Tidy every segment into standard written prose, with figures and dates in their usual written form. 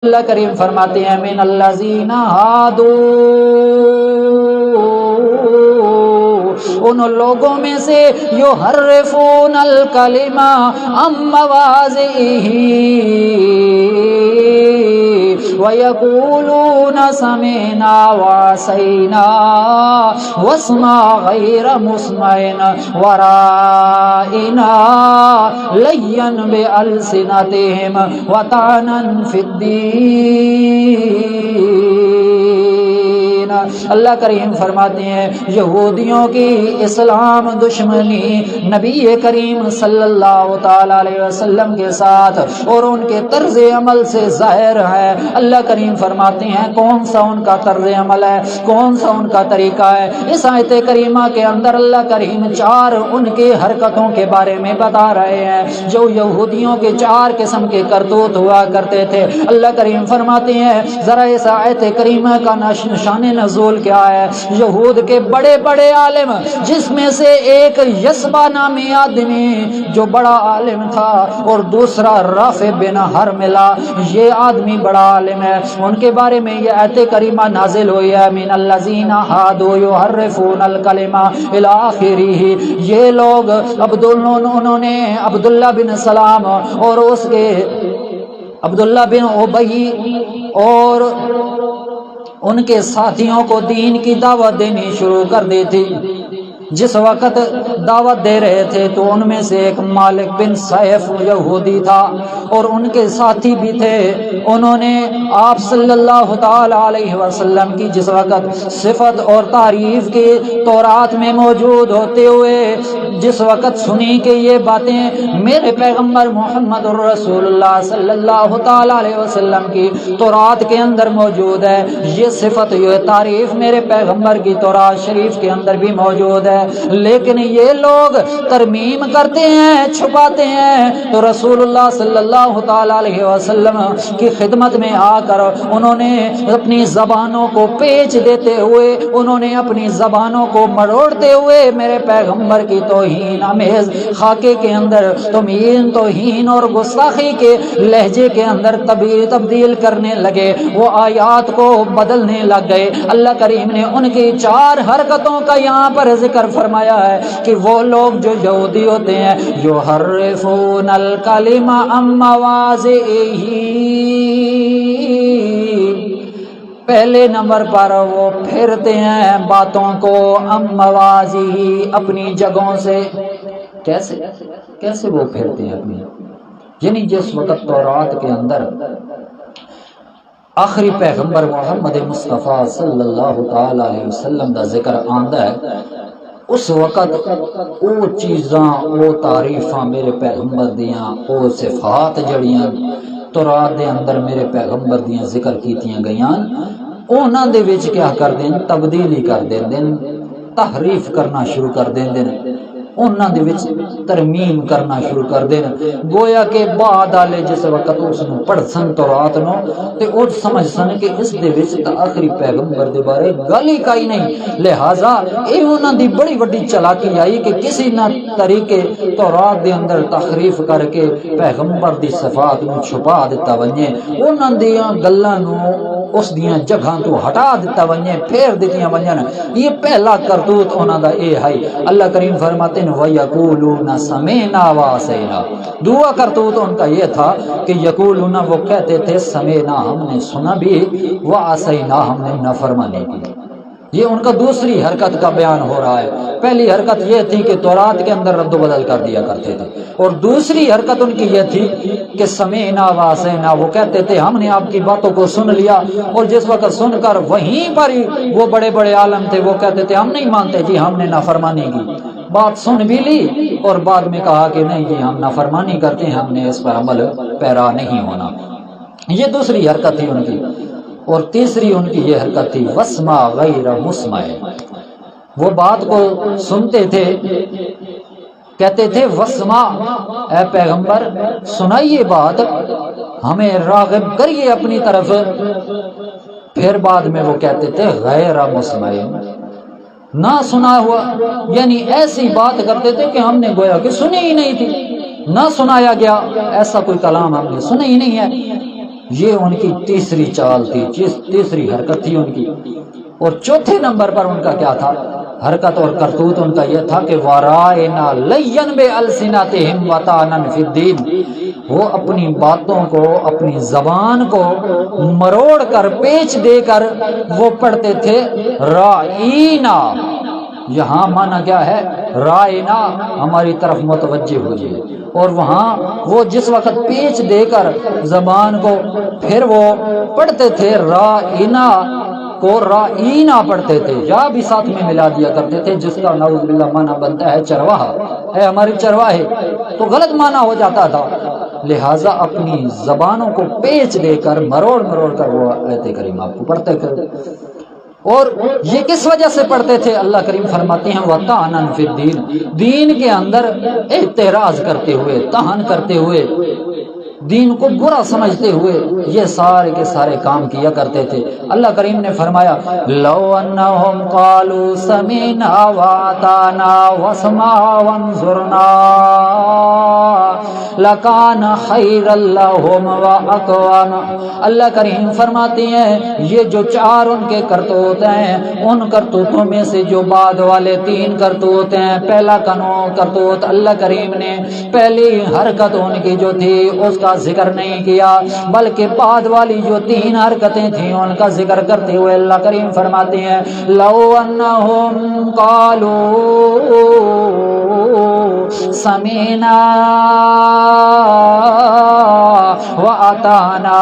اللہ کریم فرماتے ہیں من الذین ہادو، ان لوگوں میں سے یحرفون الکلمہ عن مواضعہ وَيَقُولُونَ سَمِعْنَا وَعَصَيْنَا وَاسْمَعْ غَيْرَ مُسْمَعٍ وَرَائِنَا لَيًّا بِأَلْسِنَتِهِمْ وَطَعْنًا فِي الدِّينِ۔ اللہ کریم فرماتے ہیں یہودیوں کی اسلام دشمنی نبی کریم صلی اللہ تعالی علیہ وسلم کے ساتھ اور ان کے طرز عمل سے ظاہر ہے۔ اللہ کریم فرماتے ہیں کون سا ان کا طرز عمل ہے، کون سا ان کا طریقہ ہے۔ اس آیت کریمہ کے اندر اللہ کریم چار ان کی حرکتوں کے بارے میں بتا رہے ہیں جو یہودیوں کے چار قسم کے کرتوت ہوا کرتے تھے۔ اللہ کریم فرماتے ہیں ذرا اس آیت کریمہ کا شان نزول کیا ہے۔ یہود کے بڑے بڑے عالم جس میں سے ایک یسبا نامی آدمی جو بڑا عالم تھا اور دوسرا رافع بن حرملہ، یہ آدمی بڑا عالم ہے، ان کے بارے میں یہ آیت کریمہ نازل ہوئی ہے من الذین ہادوا یحرفون الکلمہ الی آخرہ۔ یہ لوگ انہوں نے عبداللہ بن سلام اور اس کے عبداللہ بن ابی اور ان کے ساتھیوں کو دین کی دعوت دینی شروع کر دی تھی۔ جس وقت دعوت دے رہے تھے تو ان میں سے ایک مالک بن سیف یہودی تھا اور ان کے ساتھی بھی تھے۔ انہوں نے آپ صلی اللہ تعالی علیہ وسلم کی جس وقت صفت اور تعریف کی تورات میں موجود ہوتے ہوئے جس وقت سنی کہ یہ باتیں میرے پیغمبر محمد الرسول اللہ صلی اللہ تعالی علیہ وسلم کی تورات کے اندر موجود ہے، یہ صفت یہ تعریف میرے پیغمبر کی تورات شریف کے اندر بھی موجود ہے، لیکن یہ لوگ ترمیم کرتے ہیں، چھپاتے ہیں، تو رسول اللہ صلی اللہ تعالی علیہ وسلم کی خدمت میں آ کر انہوں نے اپنی زبانوں کو پیچ دیتے ہوئے، انہوں نے اپنی زبانوں کو مروڑتے ہوئے میرے پیغمبر کی توہین آمیز خاکے کے اندر توہین اور گستاخی کے لہجے کے اندر تبدیل کرنے لگے، وہ آیات کو بدلنے لگ گئے۔ اللہ کریم نے ان کی چار حرکتوں کا یہاں پر ذکر فرمایا ہے کہ وہ لوگ جو یہودی ہوتے ہیں یحرفون الکلمہ عن مواضعہ، پہلے نمبر پر وہ پھیرتے ہیں باتوں کو عن مواضعہ، اپنی جگہوں سے۔ کیسے وہ پھیرتے ہیں اپنی، یعنی جس وقت تورات کے اندر آخری پیغمبر محمد مصطفیٰ صلی اللہ تعالی علیہ وسلم کا ذکر آندا ہے، اس وقت او چیزاں او تعریفاں میرے پیغمبر دیاں او صفات جڑیاں تورات دے اندر میرے پیغمبر دیاں ذکر کیتیاں گئیاں، انہاں دے وچ کیا کر دین، تبدیلی کر دین، تحریف کرنا شروع کر دین، انہاں دے وچ ترمیم کرنا شروع کر دین، گویا کہ بعد والے جس وقت اس نو پڑھ سن تورات نو تے او سمجھ سن کہ اس دے وچ تا آخری پیغمبر دے بارے گل ہی کائی نہیں، لہذا اے انہاں دی بڑی وڈی چالاکی آئی کہ کسی نہ طریقے تورات دے اندر تحریف کر کے پیغمبر دی صفات نو چھپا دیتا ونجے، انہاں دیاں گلاں نو اس دیاں جگہاں تو ہٹا دیتا ونجے، پھیر دیتیاں ونجن۔ یہ پہلا کرتوت انہاں دا اے ہے۔ اللہ کریم فرماتے ہیں وَيَقُولُونَ سَمِعْنَا وَعَصَيْنَا، دعا کرتوت ان کا یہ تھا کہ یقولون وہ کہتے تھے سمینا ہم نے سنا بھی، وَعَصَيْنَا ہم نے نافرمانی کی۔ یہ ان کا دوسری حرکت کا بیان ہو رہا ہے۔ پہلی حرکت یہ تھی کہ تورات کے اندر رد و بدل کر دیا کرتے تھے، اور دوسری حرکت ان کی یہ تھی کہ سمینا وعصینا، وہ کہتے تھے ہم نے آپ کی باتوں کو سن لیا، اور جس وقت سن کر وہیں پر ہی وہ بڑے بڑے عالم تھے وہ کہتے تھے ہم نہیں مانتے جی، ہم نے نافرمانی کی، بات سن بھی لی اور بعد میں کہا کہ نہیں جی ہم نافرمانی کرتے ہیں، ہم نے اس پر عمل پیرا نہیں ہونا۔ یہ دوسری حرکت تھی ان کی۔ اور تیسری ان کی یہ حرکت تھی وَاسْمَعْ غَيْرَ مُسْمَعٍ، وہ بات کو سنتے تھے، کہتے تھے وَاسْمَعْ، اے پیغمبر سنائیے بات، ہمیں راغب کریے اپنی طرف، پھر بعد میں وہ کہتے تھے غیر مسمع، نہ سنا ہوا، یعنی ایسی بات کرتے تھے کہ ہم نے گویا کہ سنی ہی نہیں تھی، نہ سنایا گیا، ایسا کوئی کلام ہم نے سنا ہی نہیں ہے۔ یہ ان کی تیسری چال تھی، تیسری حرکت تھی ان کی۔ اور چوتھے نمبر پر ان کا کیا تھا؟ حرکت اور کرتوت ان کا یہ تھا کہ وَرَائِنَا لَيَّن بِأَلْسِنَتِهِمْ وَطَعْنًا فِي الدِّينِ، وہ اپنی باتوں کو، اپنی زبان کو مروڑ کر، پیچ دے کر وہ پڑھتے تھے رائینا۔ یہاں معنی کیا ہے؟ رائینا، ہماری طرف متوجہ ہوئے۔ اور وہاں وہ جس وقت پیچ دے کر زبان کو پھر وہ پڑھتے تھے رائینا کو رائینا پڑھتے تھے، یا بھی ساتھ میں ملا دیا کرتے تھے، جس کا نعوذ باللہ معنی بنتا ہے چرواہا، ہے ہماری چرواہے، تو غلط معنی ہو جاتا تھا۔ لہٰذا اپنی زبانوں کو پیچ دے کر، مروڑ مروڑ کر وہ آیت کریمہ کو پڑھتے تھے۔ اور یہ کس وجہ سے پڑھتے تھے؟ اللہ کریم فرماتے ہیں وَطَعْنًا فِي الدِّينِ، دین کے اندر اعتراض کرتے ہوئے، طعن کرتے ہوئے، دین کو برا سمجھتے ہوئے یہ سارے کے سارے کام کیا کرتے تھے۔ اللہ کریم نے فرمایا لَوْ أَنَّهُمْ قَالُوا سَمِعْنَا وَأَطَعْنَا وَاسْمَعْ وَانظُرْنَا لَكَانَ خَيْرًا لَهُمْ وَأَقْوَمَ۔ اللہ کریم فرماتے ہیں یہ جو چار ان کے کرتوت ہیں، ان کرتوتوں میں سے جو بعد والے تین کرتوت ہیں، پہلا کرتوت اللہ کریم نے پہلی حرکت ان کی جو تھی اس کا ذکر نہیں کیا، بلکہ بعد والی جو تین حرکتیں تھیں ان کا ذکر کرتے ہوئے اللہ کریم فرماتے ہیں لَوْ أَنَّهُمْ قَالُوا سَمِعْنَا وَأَطَعْنَا،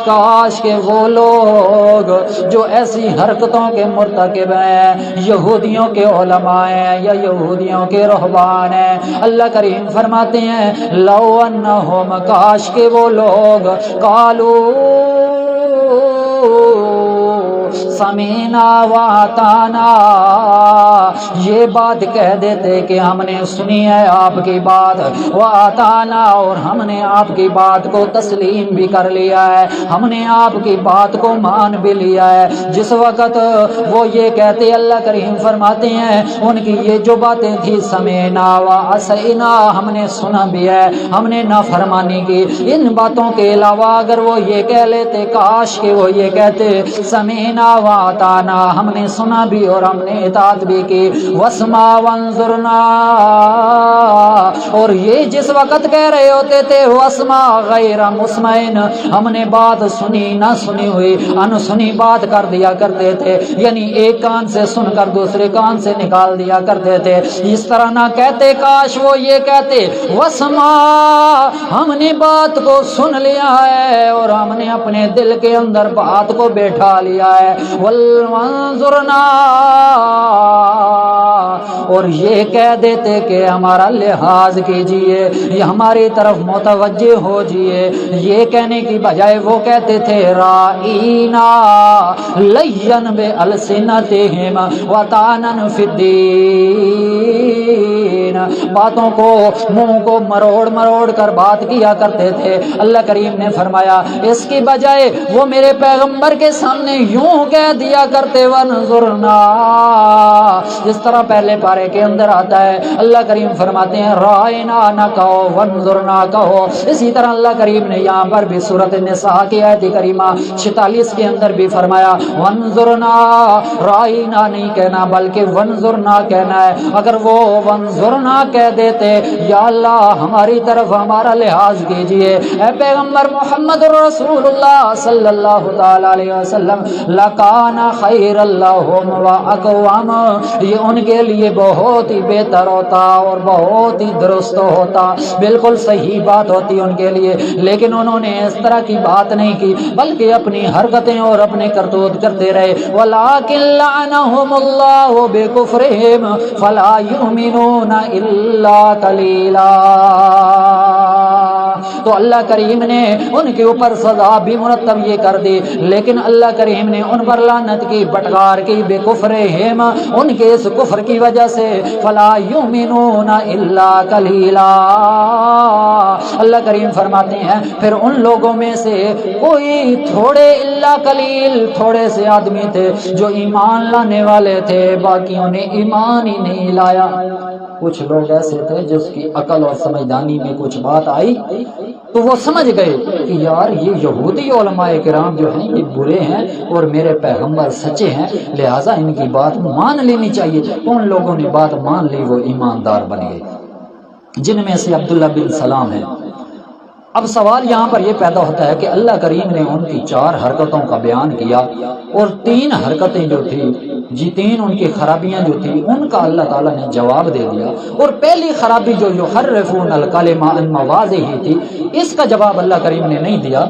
کاش کہ وہ لوگ جو ایسی حرکتوں کے مرتکب ہیں، یہودیوں کے علماء ہیں یا یہودیوں کے رہبان ہیں، اللہ کریم فرماتے ہیں لَوْ أَنَّهُمْ، کاش کہ وہ لوگ قالوا سمینا واتانا، یہ بات کہہ دیتے کہ ہم نے سنی ہے آپ کی بات، واتانا، اور ہم نے آپ کی بات کو تسلیم بھی کر لیا ہے، ہم نے آپ کی بات کو مان بھی لیا ہے۔ جس وقت وہ یہ کہتے اللہ کریم فرماتے ہیں ان کی یہ جو باتیں تھی سمینا وعصینا، ہم نے سنا بھی ہے، ہم نے نافرمانی کی، ان باتوں کے علاوہ اگر وہ یہ کہہ لیتے، کاش کہ وہ یہ کہتے سمینا واتانا، ہم نے سنا بھی اور ہم نے اطاعت بھی کی، واسمع وانظرنا، اور یہ جس وقت کہہ رہے ہوتے تھے واسمع غیر مسمعن، ہم نے بات سنی نہ سنی ہوئی انسنی بات کر دیا کرتے تھے، یعنی ایک کان سے سن کر دوسرے کان سے نکال دیا کرتے تھے۔ اس طرح نہ کہتے، کاش وہ یہ کہتے واسمع، ہم نے بات کو سن لیا ہے اور ہم نے اپنے دل کے اندر بات کو بیٹھا لیا ہے، وانظرنا، اور یہ کہہ دیتے کہ ہمارا لحاظ کیجئے، یہ ہماری طرف متوجہ ہو جائیے، یہ کہنے کی بجائے وہ کہتے تھے رائینا لین بِأَلْسِنَتِهِمْ وَطَعْنًا فِي الدِّينِ، باتوں کو، منہ کو مروڑ مروڑ کر بات کیا کرتے تھے۔ اللہ کریم نے فرمایا اس کی بجائے وہ میرے پیغمبر کے سامنے یوں کہہ دیا کرتے وانظرنا، اس طرح پہلے پارے کے اندر آتا ہے اللہ کریم فرماتے ہیں رائنا نہ کہو، وانظرنا کہو۔ اسی طرح اللہ کریم نے یہاں پر بھی سورۃ النساء کی آیت کریمہ 46 کے اندر بھی فرمایا وانظرنا، رائنا نہیں کہنا بلکہ وانظرنا کہنا ہے۔ اگر وہ وانظرنا کہہ دیتے یا اللہ ہماری طرف ہمارا لحاظ کیجئے، اے پیغمبر محمد رسول اللہ صلی اللہ تعالی علیہ وسلم، لکان خیر اللہم واقوام، یہ ان کے لیے بہت ہی بہتر ہوتا اور بہت ہی درست ہوتا، بالکل صحیح بات ہوتی ان کے لیے، لیکن انہوں نے اس طرح کی بات نہیں کی بلکہ اپنی حرکتیں اور اپنے کرتوت کرتے رہے۔ ولکن لعنہم اللہ بکفرہم فلا یؤمنون الا قلیلا، تو اللہ کریم نے ان کے اوپر سزا بھی مرتب یہ کر دی، لیکن اللہ کریم نے ان پر لعنت کی، بٹکار کی، بے کفرہم، ان کے اس کفر کی وجہ سے، فلا یؤمنون الا قلیلا، اللہ کریم فرماتے ہیں پھر ان لوگوں میں سے کوئی تھوڑے، الا قلیل، تھوڑے سے آدمی تھے جو ایمان لانے والے تھے، باقیوں نے ایمان ہی نہیں لایا۔ کچھ لوگ ایسے تھے جس کی عقل اور سمجھدانی میں کچھ بات آئی تو وہ سمجھ گئے کہ یار یہ یہودی علماء کرام جو ہیں یہ برے ہیں اور میرے پیغمبر سچے ہیں، لہٰذا ان کی بات مان لینی چاہیے۔ تو ان لوگوں نے بات مان لی، وہ ایماندار بن گئے، جن میں سے عبداللہ بن سلام ہے۔ اب سوال یہاں پر یہ پیدا ہوتا ہے کہ اللہ کریم نے ان کی 4 حرکتوں کا بیان کیا اور 3 حرکتیں جو تھی تین ان کی خرابیاں جو تھی ان کا اللہ تعالیٰ نے جواب دے دیا، اور پہلی خرابی جو یحرفون الکلم عن مواضعہ تھی، اس کا جواب اللہ کریم نے نہیں دیا۔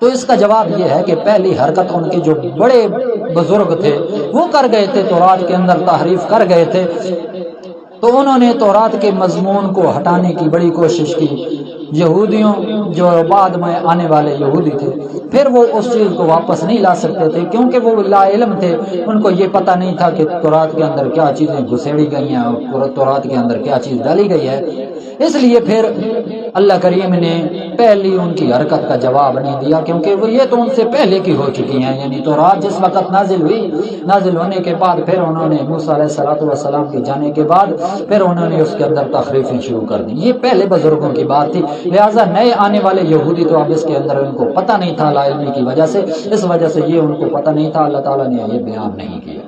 تو اس کا جواب یہ ہے کہ پہلی حرکت ان کے جو بڑے بزرگ تھے وہ کر گئے تھے، تورات کے اندر تحریف کر گئے تھے، تو انہوں نے تورات کے مضمون کو ہٹانے کی بڑی کوشش کی۔ یہودیوں جو بعد میں آنے والے یہودی تھے پھر وہ اس چیز کو واپس نہیں لا سکتے تھے، کیونکہ وہ لا علم تھے، ان کو یہ پتہ نہیں تھا کہ تورات کے اندر کیا چیزیں گھسیڑی گئی ہیں اور تورات کے اندر کیا چیز ڈالی گئی ہے۔ اس لیے پھر اللہ کریم نے پہلی ان کی حرکت کا جواب نہیں دیا، کیونکہ وہ یہ تو ان سے پہلے کی ہو چکی ہیں، یعنی تورات جس وقت نازل ہوئی، نازل ہونے کے بعد پھر انہوں نے موسیٰ علیہ السلام کے جانے کے بعد پھر انہوں نے اس کے اندر تخریفیں شروع کر دی۔ یہ پہلے بزرگوں کی بات تھی، لہٰذا نئے آنے والے یہودی تو اب اس کے اندر ان کو پتہ نہیں تھا لا علمی کی وجہ سے، اس وجہ سے یہ ان کو پتہ نہیں تھا، اللہ تعالیٰ نے یہ بیان نہیں کیا۔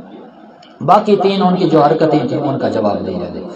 باقی 3 ان کی جو حرکتیں تھیں ان کا جواب دیا گیا۔